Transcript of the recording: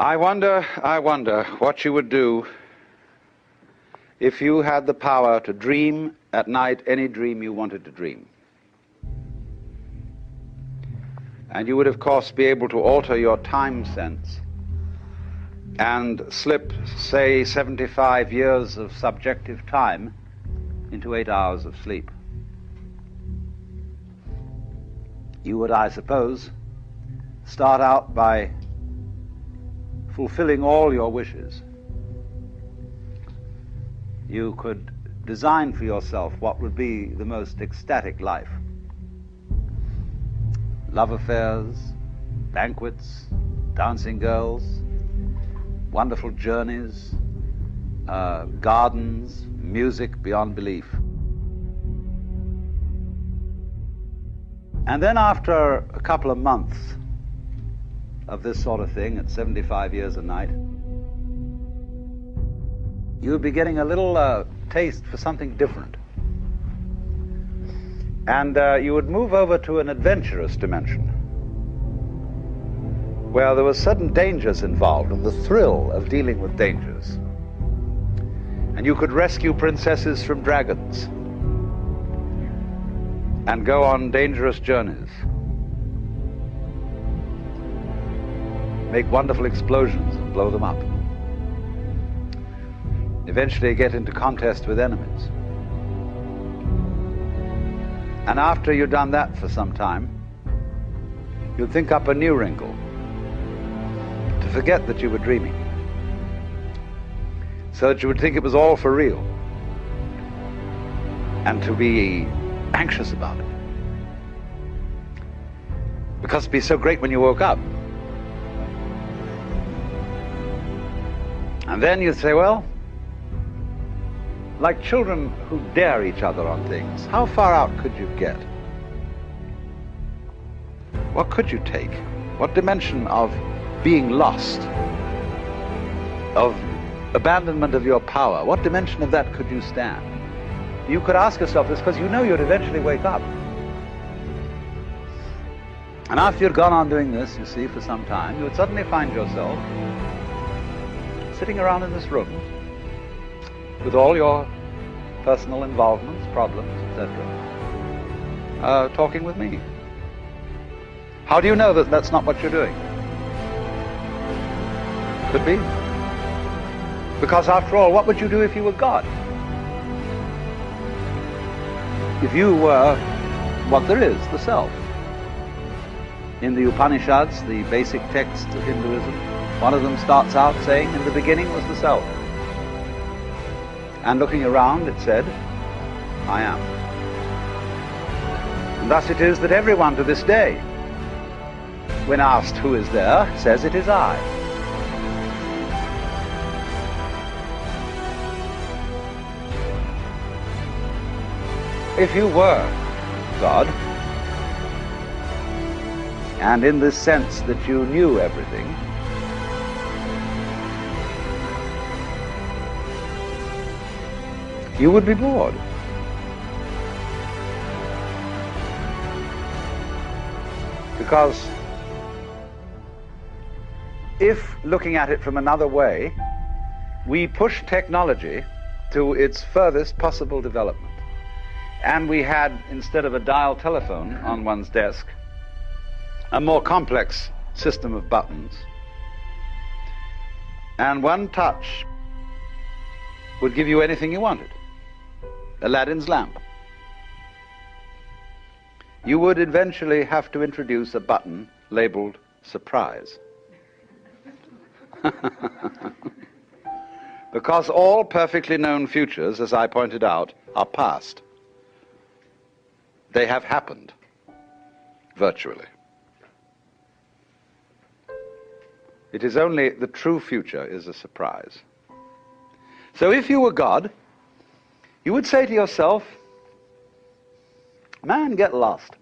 I wonder what you would do if you had the power to dream at night any dream you wanted to dream. And you would, of course, be able to alter your time sense and slip, say, 75 years of subjective time into 8 hours of sleep. You would, I suppose, start out by fulfilling all your wishes. You could design for yourself what would be the most ecstatic life. Love affairs, banquets, dancing girls, wonderful journeys, gardens, music beyond belief. And then after a couple of months of this sort of thing at 75 years a night, you would be getting a little taste for something different. And you would move over to an adventurous dimension where there were sudden dangers involved and the thrill of dealing with dangers. And you could rescue princesses from dragons and go on dangerous journeys, make wonderful explosions and blow them up, eventually get into contest with enemies. And after you've done that for some time, you'd think up a new wrinkle to forget that you were dreaming, so that you would think it was all for real, and to be anxious about it, because it'd be so great when you woke up. And then you'd say, well, like children who dare each other on things, how far out could you get? What could you take? What dimension of being lost, of abandonment of your power, what dimension of that could you stand? You could ask yourself this because you know you'd eventually wake up. And after you'd gone on doing this, you see, for some time, you would suddenly find yourself sitting around in this room with all your personal involvements, problems, etc., talking with me. How do you know that that's not what you're doing? Could be. Because after all, what would you do if you were God? If you were what there is, the self. In the Upanishads, the basic texts of Hinduism, one of them starts out saying, in the beginning was the self. And looking around, it said, I am. And thus it is that everyone to this day, when asked who is there, says it is I. If you were God, and in this sense that you knew everything, you would be bored. Because if, looking at it from another way, we push technology to its furthest possible development, and we had, instead of a dial telephone on one's desk, a more complex system of buttons, and one touch would give you anything you wanted, Aladdin's lamp, you would eventually have to introduce a button labeled surprise. Because all perfectly known futures, as I pointed out, are past. They have happened, virtually. It is only the true future is a surprise. So if you were God, you would say to yourself, man, get lost.